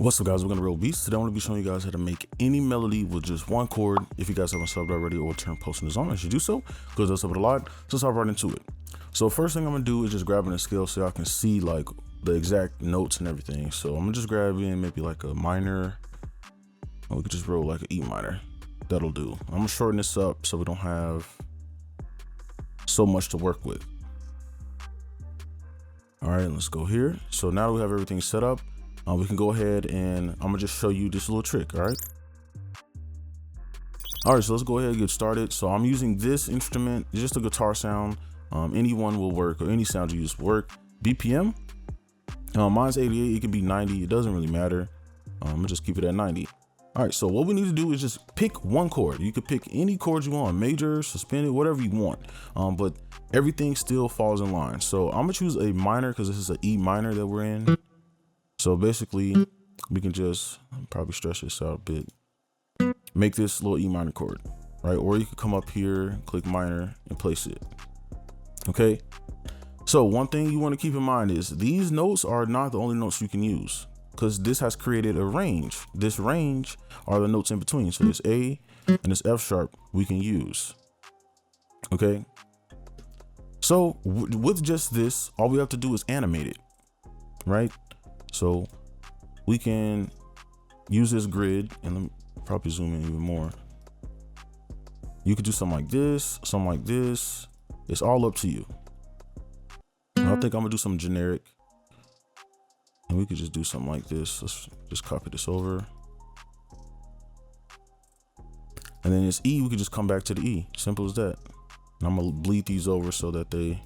What's up, guys? We're gonna roll beats. Today I'm gonna be showing you guys how to make any melody with just one chord. If you guys haven't subbed already or turned posting this on, I should do so because that's up a lot. So let's hop right into it. So first thing I'm gonna do is just grabbing a scale so y'all can see like the exact notes and everything. So I'm gonna just grab in maybe like a minor. Or we could just roll like an E minor. That'll do. I'm gonna shorten this up so we don't have so much to work with. All right, let's go here. So now that we have everything set up, we can go ahead and I'm gonna just show you this little trick. All right, so let's go ahead and get started. So I'm using this instrument, just a guitar sound. Any one will work, or any sound you use will work. BPM, mine's 88, it could be 90, it doesn't really matter. I'm gonna just keep it at 90. All right, so what we need to do is just pick one chord. You could pick any chord you want, major, suspended, whatever you want, but everything still falls in line. So I'm gonna choose a minor because this is an E minor that we're in. So basically we can just probably stretch this out a bit, make this little E minor chord, right? Or you could come up here, click minor and place it. Okay. So one thing you want to keep in mind is these notes are not the only notes you can use, because this has created a range. This range are the notes in between. So this A and this F sharp we can use. Okay. So with just this, all we have to do is animate it, right? So we can use this grid, and let me probably zoom in even more. You could do something like this, something like this. It's all up to you. I think I'm gonna do something generic, and we could just do something like this. Let's just copy this over. And then this E, we could just come back to the E. Simple as that. And I'm gonna bleed these over so that they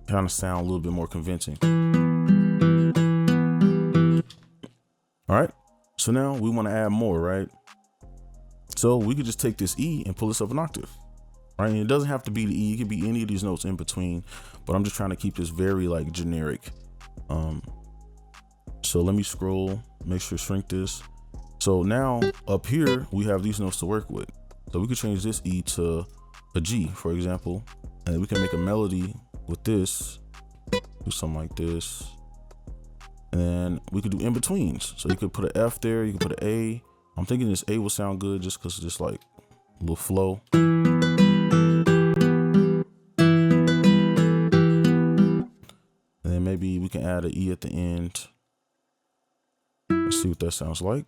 kind of sound a little bit more convincing. All right, so now we want to add more, right? So we could just take this E and pull this up an octave, right? And it doesn't have to be the E, it could be any of these notes in between, but I'm just trying to keep this very like generic. So let me scroll, make sure shrink this. So now up here we have these notes to work with. So we could change this E to a G, for example, and we can make a melody with this, do something like this. And then we could do in betweens. So you could put an F there, you could put an A. I'm thinking this A will sound good just because it's just like a little flow. And then maybe we can add an E at the end. Let's see what that sounds like.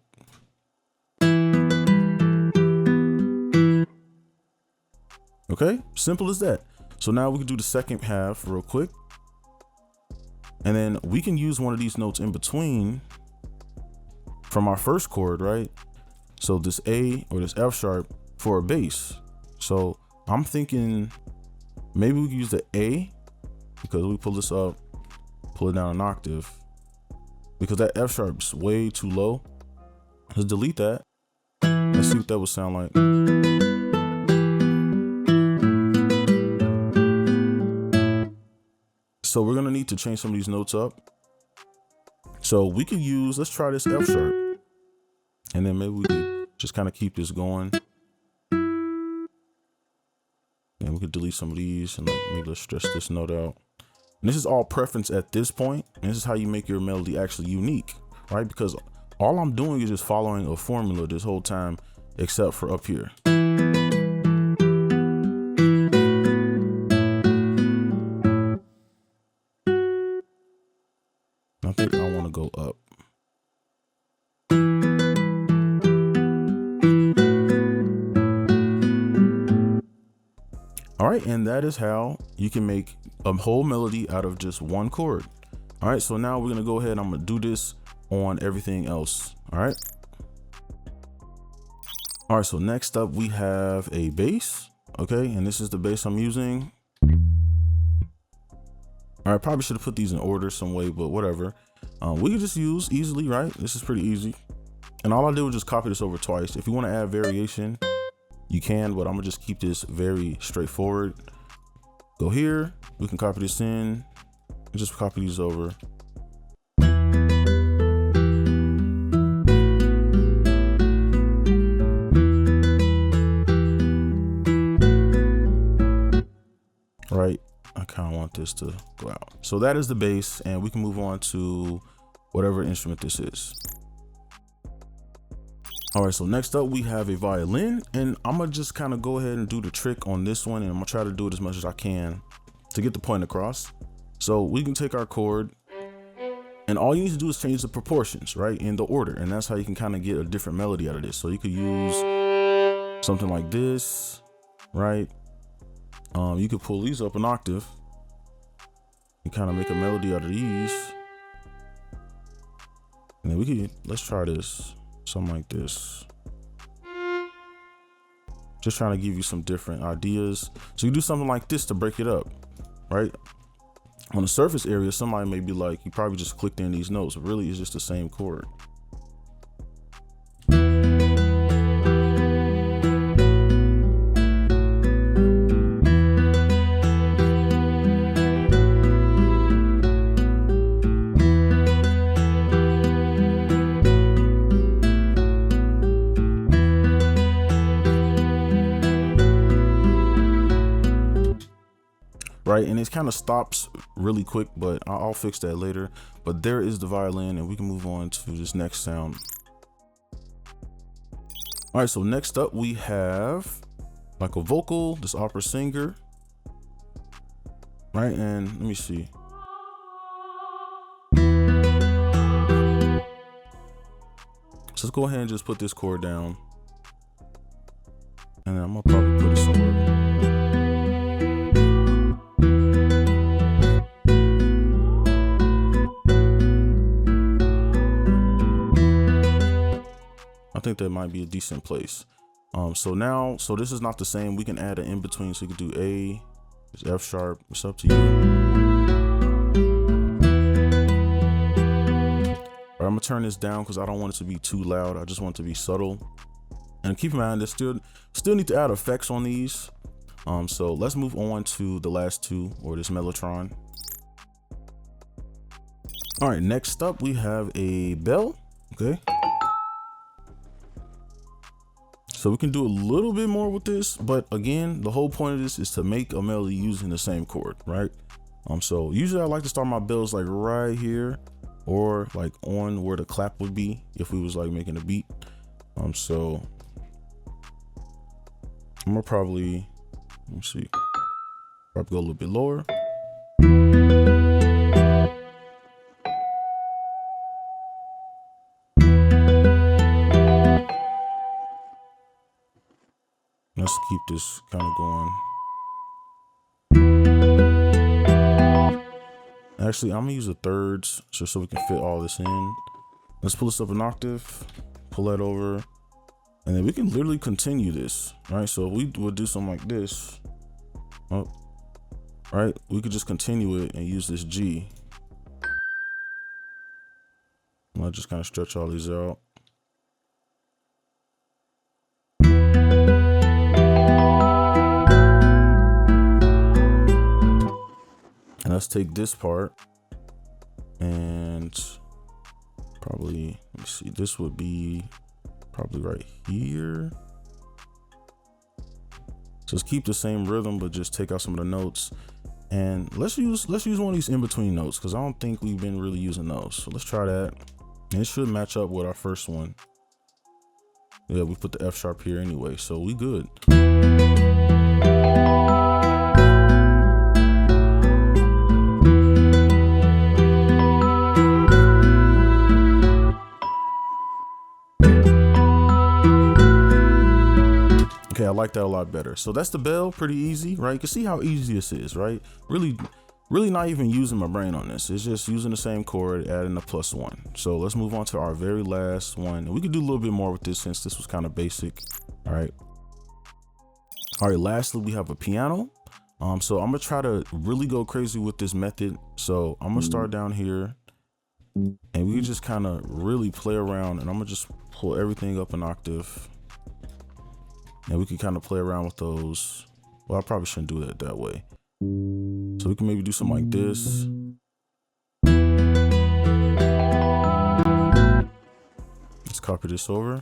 Okay, simple as that. So now we can do the second half real quick. And then we can use one of these notes in between from our first chord, right? So this A or this F sharp for a bass. So I'm thinking maybe we can use the A, because we pull this up, pull it down an octave, because that F sharp is way too low. Let's delete that. Let's see what that would sound like. So we're gonna need to change some of these notes up. So we could use, let's try this F sharp. And then maybe we could just kind of keep this going. And we could delete some of these, and maybe let's stretch this note out. And this is all preference at this point. And this is how you make your melody actually unique, right? Because all I'm doing is just following a formula this whole time, except for up here. I think I want to go up. All right, and that is how you can make a whole melody out of just one chord. All right, so now we're gonna go ahead and I'm gonna do this on everything else. All right. All right, so next up we have a bass. Okay, and this is the bass I'm using. All right, probably should have put these in order some way, but whatever. We can just use easily, right? This is pretty easy. And all I did was just copy this over twice. If you want to add variation, you can, but I'm gonna just keep this very straightforward. Go here, we can copy this in, and just copy these over. Right, I kind of want this to go out. So that is the bass, and we can move on to whatever instrument this is. All right, so next up we have a violin, and I'm gonna just kind of go ahead and do the trick on this one, and I'm gonna try to do it as much as I can to get the point across. So we can take our chord, and all you need to do is change the proportions, right, in the order, and that's how you can kind of get a different melody out of this. So you could use something like this, right? You could pull these up an octave and kind of make a melody out of these. And then we could, let's try this, something like this. Just trying to give you some different ideas. So you do something like this to break it up, right? On the surface area, somebody may be like, you probably just clicked in these notes, but really it's just the same chord. Right, and it kind of stops really quick, but I'll fix that later. But there is the violin, and we can move on to this next sound. All right, so next up we have like a vocal, this opera singer, right? And let me see. So let's go ahead and just put this chord down, and I'm gonna probably put it somewhere. I think that might be a decent place. So this is not the same. We can add an in between. So you could do A, it's F sharp. It's up to you. All right, I'm gonna turn this down because I don't want it to be too loud. I just want it to be subtle. And keep in mind, there's still need to add effects on these. So let's move on to the last two, or this Mellotron. All right, next up we have a bell. Okay. So we can do a little bit more with this, but again, the whole point of this is to make a melody using the same chord, right? So usually I like to start my bells like right here, or like on where the clap would be if we was like making a beat. So I'm gonna probably, let me see, probably go a little bit lower. Let's keep this kind of going. Actually, I'm gonna use the thirds just so we can fit all this in. Let's pull this up an octave, pull that over, and then we can literally continue this, right? So we would do something like this, right? We could just continue it and use this G. I'll just kind of stretch all these out. And let's take this part and probably, let me see, this would be probably right here. So let's keep the same rhythm, but just take out some of the notes. And let's use one of these in-between notes, because I don't think we've been really using those. So let's try that. And it should match up with our first one. Yeah, we put the F sharp here anyway, so we good. Okay, I like that a lot better. So that's the bell, pretty easy, right? You can see how easy this is, right? Really not even using my brain on this. It's just using the same chord, adding a +1. So let's move on to our very last one. We could do a little bit more with this since this was kind of basic. All right, lastly, we have a piano. So I'm gonna try to really go crazy with this method. So I'm gonna start down here, and we just kind of really play around, and I'm gonna just pull everything up an octave. And we can kind of play around with those. Well, I probably shouldn't do that way. So we can maybe do something like this. Let's copy this over.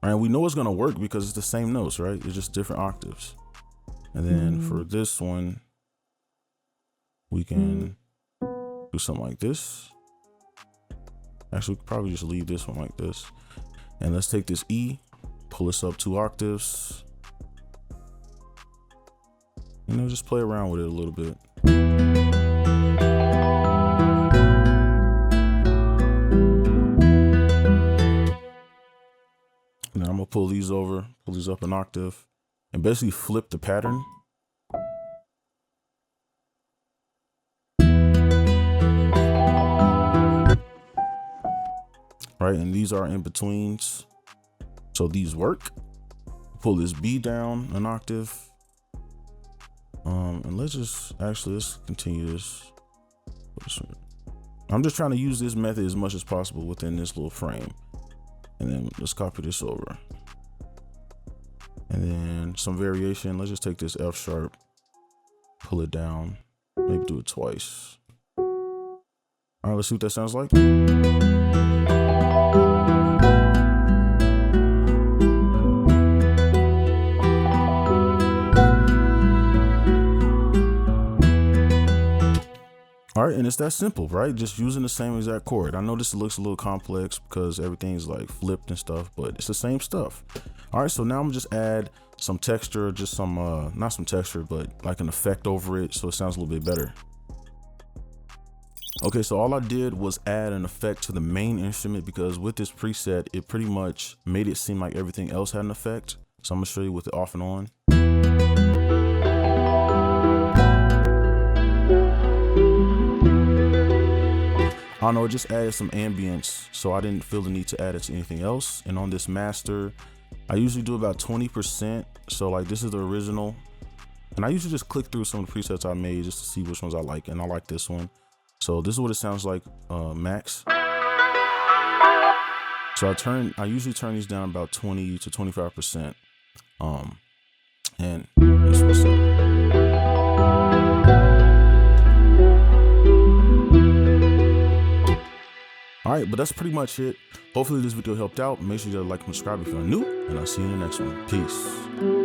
All right, we know it's gonna work because it's the same notes, right? It's just different octaves. And then for this one, we can do something like this. Actually, we could probably just leave this one like this. And let's take this E, pull this up 2 octaves. You know, just play around with it a little bit. And then I'm gonna pull these up an octave, and basically flip the pattern. Right, and these are in betweens, so these work. Pull this B down an octave. And let's continue this. I'm just trying to use this method as much as possible within this little frame. And then let's copy this over. And then some variation. Let's just take this F sharp, pull it down, maybe do it twice. All right, let's see what that sounds like. All right, and it's that simple, right? Just using the same exact chord. I know this looks a little complex because everything's like flipped and stuff, but it's the same stuff. All right, so now I'm gonna just add some texture, just some, not some texture, but like an effect over it so it sounds a little bit better. Okay, so all I did was add an effect to the main instrument because with this preset, it pretty much made it seem like everything else had an effect. So I'm gonna show you with it off and on. I don't know, it just added some ambience, so I didn't feel the need to add it to anything else. And on this master, I usually do about 20%. So like this is the original. And I usually just click through some of the presets I made just to see which ones I like. And I like this one. So this is what it sounds like, max. So I usually turn these down about 20 to 25%. And this what's up. All right, but that's pretty much it. Hopefully this video helped out. Make sure you like and subscribe if you're new, and I'll see you in the next one. Peace.